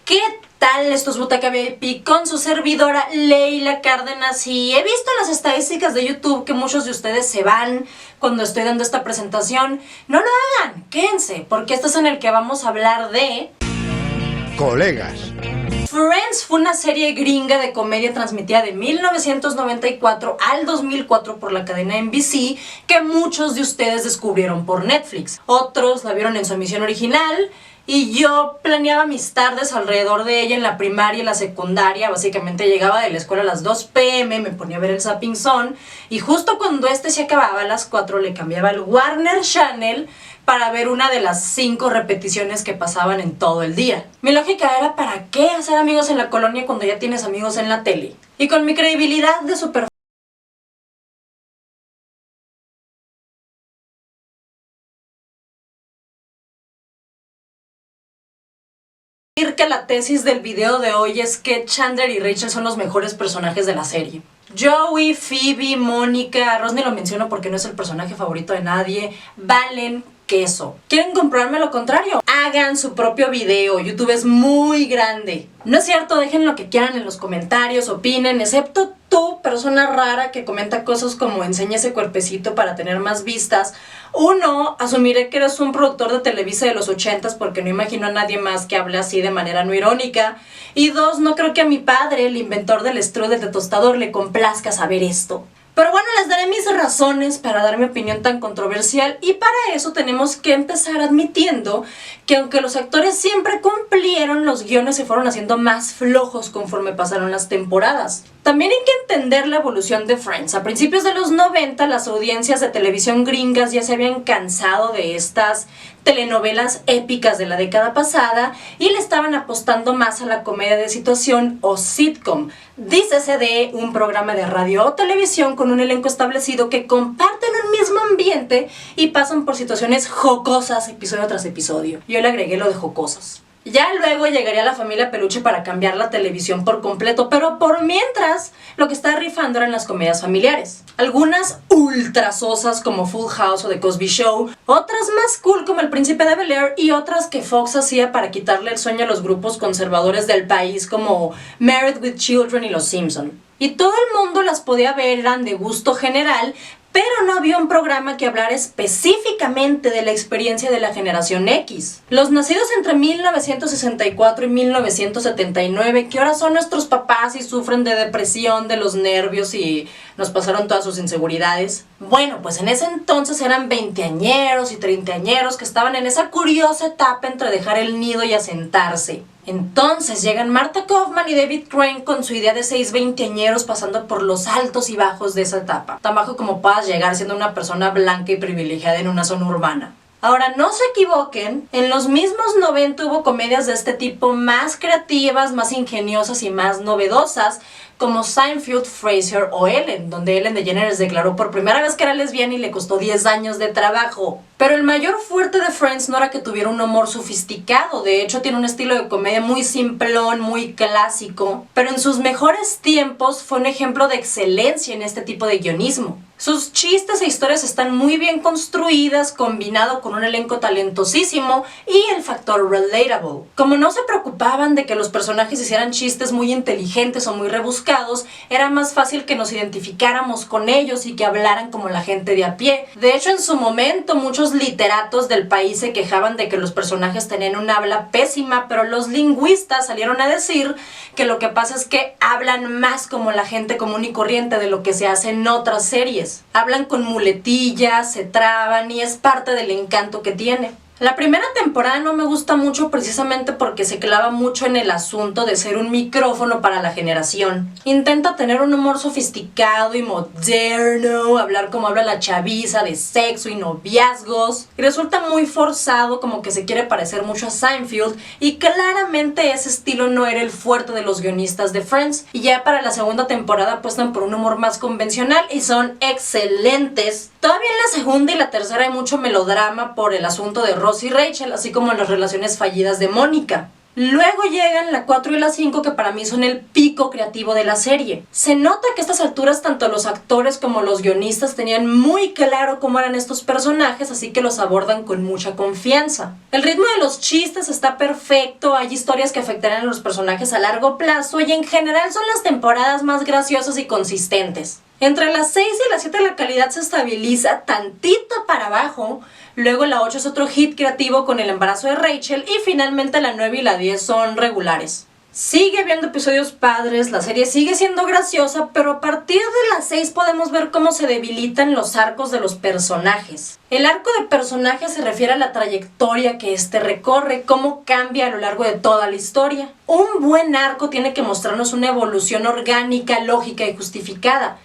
¿Qué tal? Esto es Butaca VIP con su servidora Leila Cárdenas y he visto las estadísticas de YouTube que muchos de ustedes se van cuando estoy dando esta presentación. No lo hagan, quédense, porque este es en el que vamos a hablar de... Colegas. Friends fue una serie gringa de comedia transmitida de 1994 al 2004 por la cadena NBC que muchos de ustedes descubrieron por Netflix. Otros la vieron en su emisión original y yo planeaba mis tardes alrededor de ella en la primaria y la secundaria. Básicamente llegaba de la escuela a las 2 p.m, me ponía a ver el Zapping Zone y justo cuando este se acababa a las 4 le cambiaba el Warner Channel para ver una de las 5 repeticiones que pasaban en todo el día. Mi lógica era, ¿para qué hacer amigos en la colonia cuando ya tienes amigos en la tele? Y con mi credibilidad de super que la tesis del video de hoy es que Chandler y Rachel son los mejores personajes de la serie. Joey, Phoebe, Mónica, Ross ni lo menciono porque no es el personaje favorito de nadie, valen queso. ¿Quieren comprobarme lo contrario? Hagan su propio video, YouTube es muy grande. No es cierto, dejen lo que quieran en los comentarios, opinen, excepto tú, persona rara que comenta cosas como enseña ese cuerpecito para tener más vistas. Uno, asumiré que eres un productor de Televisa de los 80s porque no imagino a nadie más que hable así de manera no irónica. Y dos, no creo que a mi padre, el inventor del strudel de tostador, le complazca saber esto. Pero bueno, les daré mis razones para dar mi opinión tan controversial y para eso tenemos que empezar admitiendo que aunque los actores siempre cumplieron, los guiones se fueron haciendo más flojos conforme pasaron las temporadas. También hay que entender la evolución de Friends. A principios de los 90 las audiencias de televisión gringas ya se habían cansado de estas telenovelas épicas de la década pasada y le estaban apostando más a la comedia de situación o sitcom. Dícese de un programa de radio o televisión con un elenco establecido que comparten un mismo ambiente y pasan por situaciones jocosas episodio tras episodio. Yo le agregué lo de jocosas. Ya luego llegaría la familia Peluche para cambiar la televisión por completo, pero por mientras lo que está rifando eran las comedias familiares. Algunas ultra sosas como Full House o The Cosby Show, otras más cool como El Príncipe de Bel-Air y otras que Fox hacía para quitarle el sueño a los grupos conservadores del país como Married with Children y Los Simpson. Y todo el mundo las podía ver, eran de gusto general, pero no había un programa que hablara específicamente de la experiencia de la generación X. Los nacidos entre 1964 y 1979, que ahora son nuestros papás y sufren de depresión, de los nervios y nos pasaron todas sus inseguridades. Bueno, pues en ese entonces eran veinteañeros y treintañeros que estaban en esa curiosa etapa entre dejar el nido y asentarse. Entonces llegan Marta Kaufman y David Crane con su idea de 6 veinteañeros pasando por los altos y bajos de esa etapa. Tan bajo como puedas llegar siendo una persona blanca y privilegiada en una zona urbana. Ahora, no se equivoquen, en los mismos 90 hubo comedias de este tipo más creativas, más ingeniosas y más novedosas, como Seinfeld, Frasier o Ellen, donde Ellen DeGeneres declaró por primera vez que era lesbiana y le costó 10 años de trabajo. Pero el mayor fuerte de Friends no era que tuviera un humor sofisticado, de hecho tiene un estilo de comedia muy simplón, muy clásico, pero en sus mejores tiempos fue un ejemplo de excelencia en este tipo de guionismo. Sus chistes e historias están muy bien construidas, combinado con un elenco talentosísimo y el factor relatable. Como no se preocupaban de que los personajes hicieran chistes muy inteligentes o muy rebuscados, era más fácil que nos identificáramos con ellos y que hablaran como la gente de a pie. De hecho, en su momento, muchos literatos del país se quejaban de que los personajes tenían un habla pésima, pero los lingüistas salieron a decir que lo que pasa es que hablan más como la gente común y corriente de lo que se hace en otras series. Hablan con muletillas, se traban y es parte del encanto que tiene. La primera temporada no me gusta mucho precisamente porque se clava mucho en el asunto de ser un micrófono para la generación. Intenta tener un humor sofisticado y moderno, hablar como habla la chaviza de sexo y noviazgos. Y resulta muy forzado, como que se quiere parecer mucho a Seinfeld y claramente ese estilo no era el fuerte de los guionistas de Friends. Y ya para la segunda temporada apuestan por un humor más convencional y son excelentes. Todavía en la segunda y la tercera hay mucho melodrama por el asunto de Ross y Rachel, así como las relaciones fallidas de Mónica. Luego llegan la 4 y la 5, que para mí son el pico creativo de la serie. Se nota que a estas alturas tanto los actores como los guionistas tenían muy claro cómo eran estos personajes, así que los abordan con mucha confianza. El ritmo de los chistes está perfecto, hay historias que afectarán a los personajes a largo plazo y en general son las temporadas más graciosas y consistentes. Entre las 6 y las 7 la calidad se estabiliza tantito para abajo, luego la 8 es otro hit creativo con el embarazo de Rachel y finalmente la 9 y la 10 son regulares. Sigue habiendo episodios padres, la serie sigue siendo graciosa, pero a partir de las 6 podemos ver cómo se debilitan los arcos de los personajes. El arco de personaje se refiere a la trayectoria que éste recorre, cómo cambia a lo largo de toda la historia. Un buen arco tiene que mostrarnos una evolución orgánica, lógica y justificada.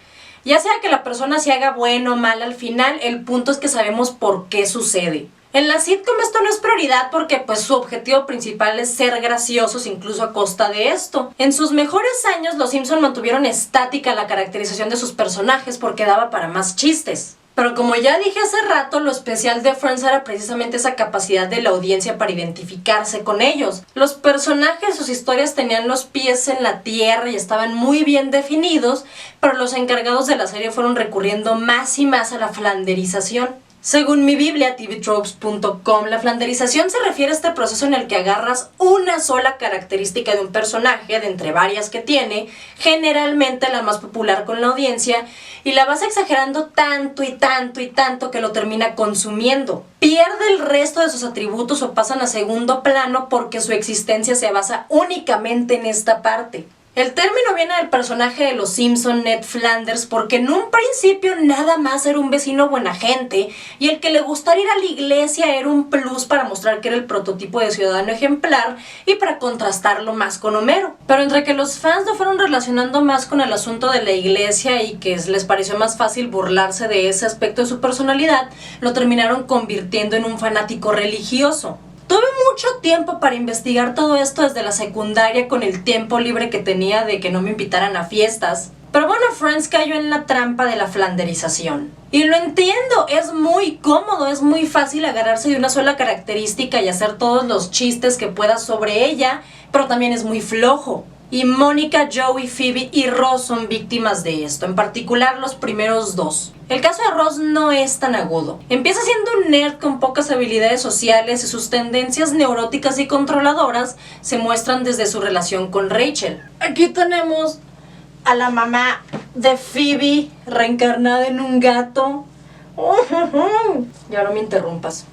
Ya sea que la persona se haga buena o mal al final, el punto es que sabemos por qué sucede. En la sitcom esto no es prioridad porque pues su objetivo principal es ser graciosos incluso a costa de esto. En sus mejores años los Simpson mantuvieron estática la caracterización de sus personajes porque daba para más chistes. Pero como ya dije hace rato, lo especial de Friends era precisamente esa capacidad de la audiencia para identificarse con ellos. Los personajes, sus historias tenían los pies en la tierra y estaban muy bien definidos, pero los encargados de la serie fueron recurriendo más y más a la flanderización. Según mi Biblia, tvtropes.com, la flanderización se refiere a este proceso en el que agarras una sola característica de un personaje, de entre varias que tiene, generalmente la más popular con la audiencia, y la vas exagerando tanto y tanto y tanto que lo termina consumiendo. Pierde el resto de sus atributos o pasan a segundo plano porque su existencia se basa únicamente en esta parte. El término viene del personaje de los Simpson, Ned Flanders, porque en un principio nada más era un vecino buena gente y el que le gustara ir a la iglesia era un plus para mostrar que era el prototipo de ciudadano ejemplar y para contrastarlo más con Homero. Pero entre que los fans lo fueron relacionando más con el asunto de la iglesia y que les pareció más fácil burlarse de ese aspecto de su personalidad, lo terminaron convirtiendo en un fanático religioso. Tuve mucho tiempo para investigar todo esto desde la secundaria con el tiempo libre que tenía de que no me invitaran a fiestas. Pero bueno, Friends cayó en la trampa de la flanderización. Y lo entiendo, es muy cómodo, es muy fácil agarrarse de una sola característica y hacer todos los chistes que puedas sobre ella, pero también es muy flojo. Y Mónica, Joey, Phoebe y Ross son víctimas de esto, en particular los primeros dos. El caso de Ross no es tan agudo. Empieza siendo un nerd con pocas habilidades sociales y sus tendencias neuróticas y controladoras se muestran desde su relación con Rachel. Aquí tenemos a la mamá de Phoebe reencarnada en un gato. Ya no me interrumpas.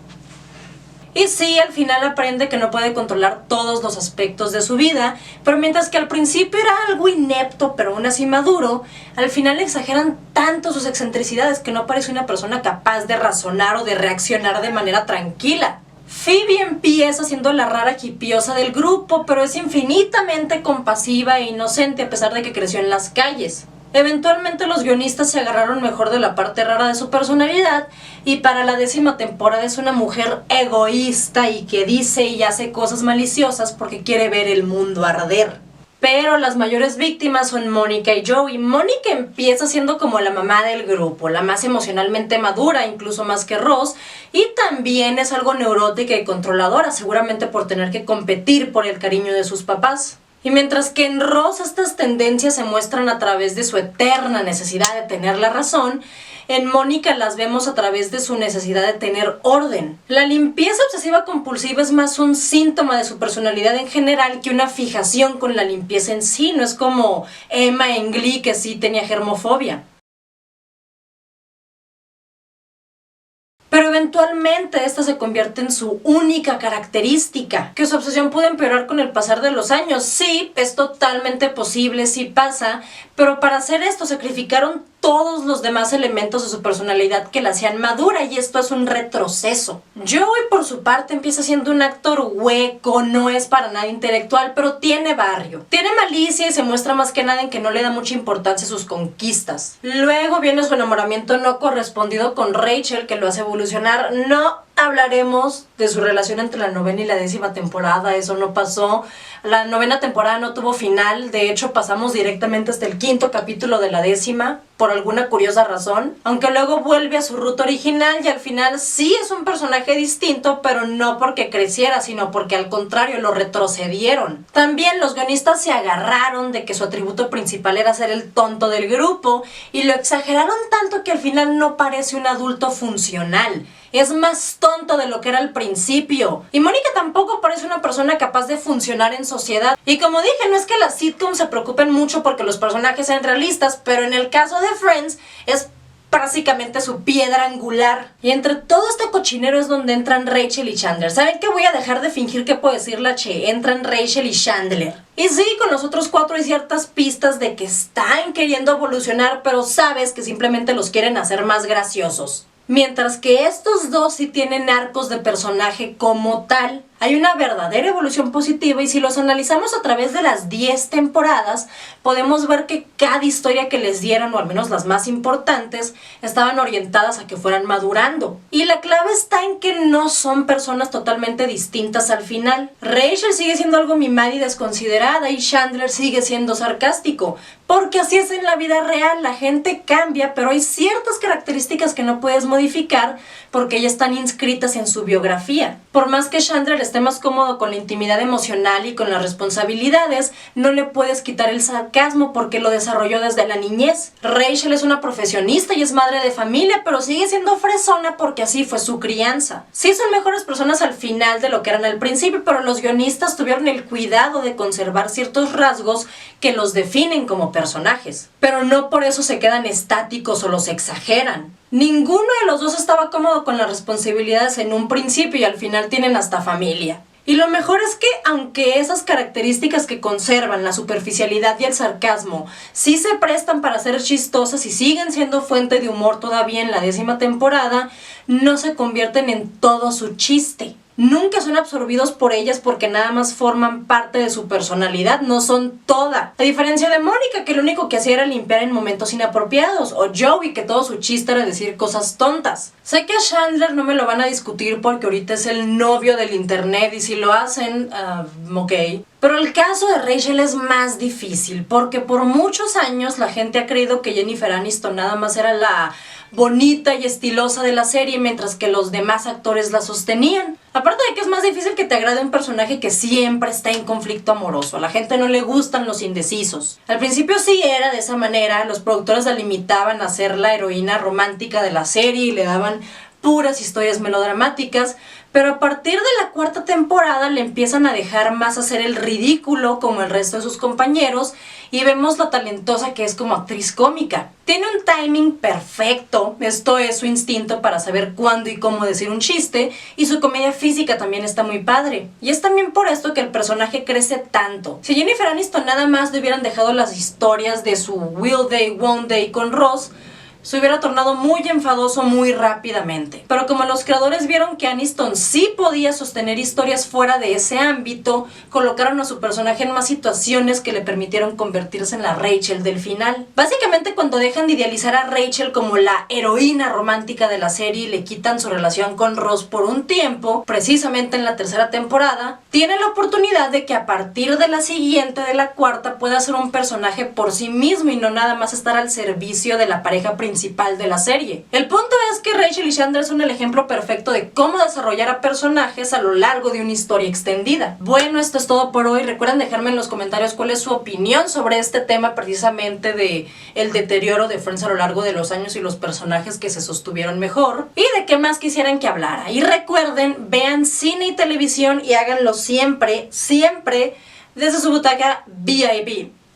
Y sí, al final aprende que no puede controlar todos los aspectos de su vida, pero mientras que al principio era algo inepto, pero aún así maduro, al final exageran tanto sus excentricidades que no parece una persona capaz de razonar o de reaccionar de manera tranquila. Phoebe empieza siendo la rara hipiosa del grupo, pero es infinitamente compasiva e inocente a pesar de que creció en las calles. Eventualmente los guionistas se agarraron mejor de la parte rara de su personalidad y para la 10ª temporada es una mujer egoísta y que dice y hace cosas maliciosas porque quiere ver el mundo arder. Pero las mayores víctimas son Mónica y Joey. Mónica empieza siendo como la mamá del grupo, la más emocionalmente madura, incluso más que Ross, y también es algo neurótica y controladora, seguramente por tener que competir por el cariño de sus papás. Y mientras que en Ross estas tendencias se muestran a través de su eterna necesidad de tener la razón, en Mónica las vemos a través de su necesidad de tener orden. La limpieza obsesiva compulsiva es más un síntoma de su personalidad en general que una fijación con la limpieza en sí. No es como Emma en Glee, que sí tenía germofobia. Pero eventualmente esta se convierte en su única característica. Que su obsesión puede empeorar con el pasar de los años. Sí, es totalmente posible, sí pasa, pero para hacer esto sacrificaron todos los demás elementos de su personalidad que la hacían madura y esto es un retroceso. Joey por su parte empieza siendo un actor hueco, no es para nada intelectual, pero tiene barrio. Tiene malicia y se muestra más que nada en que no le da mucha importancia a sus conquistas. Luego viene su enamoramiento no correspondido con Rachel que lo hace evolucionar. No hablaremos de su relación entre la 9ª y la 10ª temporada. Eso no pasó. La 9ª temporada no tuvo final. De hecho, pasamos directamente hasta el 5º capítulo de la 10ª, por alguna curiosa razón. Aunque luego vuelve a su ruta original y al final sí es un personaje distinto, pero no porque creciera, sino porque al contrario lo retrocedieron. También los guionistas se agarraron de que su atributo principal era ser el tonto del grupo y lo exageraron tanto que al final no parece un adulto funcional. Es más tonto de lo que era al principio. Y Mónica tampoco parece una persona capaz de funcionar en sociedad. Y como dije, no es que las sitcoms se preocupen mucho porque los personajes sean realistas, pero en el caso de Friends es básicamente su piedra angular. Y entre todo este cochinero es donde entran Rachel y Chandler. ¿Saben qué? Voy a dejar de fingir que puedo decir la che. Entran Rachel y Chandler. Y sí, con los otros 4 hay ciertas pistas de que están queriendo evolucionar, pero sabes que simplemente los quieren hacer más graciosos. Mientras que estos dos sí tienen arcos de personaje como tal. Hay una verdadera evolución positiva y si los analizamos a través de las 10 temporadas, podemos ver que cada historia que les dieron, o al menos las más importantes, estaban orientadas a que fueran madurando. Y la clave está en que no son personas totalmente distintas al final. Rachel sigue siendo algo mimada y desconsiderada y Chandler sigue siendo sarcástico. Porque así es en la vida real, la gente cambia, pero hay ciertas características que no puedes modificar porque ya están inscritas en su biografía. Por más que Chandler esté más cómodo con la intimidad emocional y con las responsabilidades, no le puedes quitar el sarcasmo porque lo desarrolló desde la niñez. Rachel es una profesionista y es madre de familia, pero sigue siendo fresona porque así fue su crianza. Sí son mejores personas al final de lo que eran al principio, pero los guionistas tuvieron el cuidado de conservar ciertos rasgos que los definen como personajes. Pero no por eso se quedan estáticos o los exageran. Ninguno de los dos estaba cómodo con las responsabilidades en un principio y al final tienen hasta familia. Y lo mejor es que, aunque esas características que conservan la superficialidad y el sarcasmo sí se prestan para ser chistosas y siguen siendo fuente de humor todavía en la 10ª temporada, no se convierten en todo su chiste. Nunca son absorbidos por ellas porque nada más forman parte de su personalidad, no son toda. A diferencia de Mónica, que lo único que hacía era limpiar en momentos inapropiados, o Joey, que todo su chiste era decir cosas tontas. Sé que a Chandler no me lo van a discutir porque ahorita es el novio del internet y si lo hacen, ok. Pero el caso de Rachel es más difícil porque por muchos años la gente ha creído que Jennifer Aniston nada más era la bonita y estilosa de la serie, mientras que los demás actores la sostenían. Aparte de que es más difícil que te agrade un personaje que siempre está en conflicto amoroso. A la gente no le gustan los indecisos. Al principio sí era de esa manera, los productores la limitaban a ser la heroína romántica de la serie y le daban puras historias melodramáticas, pero a partir de la 4ª temporada le empiezan a dejar más hacer el ridículo como el resto de sus compañeros y vemos lo talentosa que es como actriz cómica. Tiene un timing perfecto, esto es su instinto para saber cuándo y cómo decir un chiste, y su comedia física también está muy padre. Y es también por esto que el personaje crece tanto. Si Jennifer Aniston nada más le hubieran dejado las historias de su Will They, Won't They con Ross, se hubiera tornado muy enfadoso muy rápidamente. Pero como los creadores vieron que Aniston sí podía sostener historias fuera de ese ámbito, colocaron a su personaje en más situaciones que le permitieron convertirse en la Rachel del final. Básicamente, cuando dejan de idealizar a Rachel como la heroína romántica de la serie y le quitan su relación con Ross por un tiempo, precisamente en la 3ª temporada, tiene la oportunidad de que a partir de la siguiente, de la 4ª, pueda ser un personaje por sí mismo y no nada más estar al servicio de la pareja principal de la serie. El punto es que Rachel y Chandler son el ejemplo perfecto de cómo desarrollar a personajes a lo largo de una historia extendida. Bueno, esto es todo por hoy. Recuerden dejarme en los comentarios cuál es su opinión sobre este tema precisamente de el deterioro de Friends a lo largo de los años y los personajes que se sostuvieron mejor y de qué más quisieran que hablara. Y recuerden, vean cine y televisión y háganlo siempre, siempre desde su butaca VIP.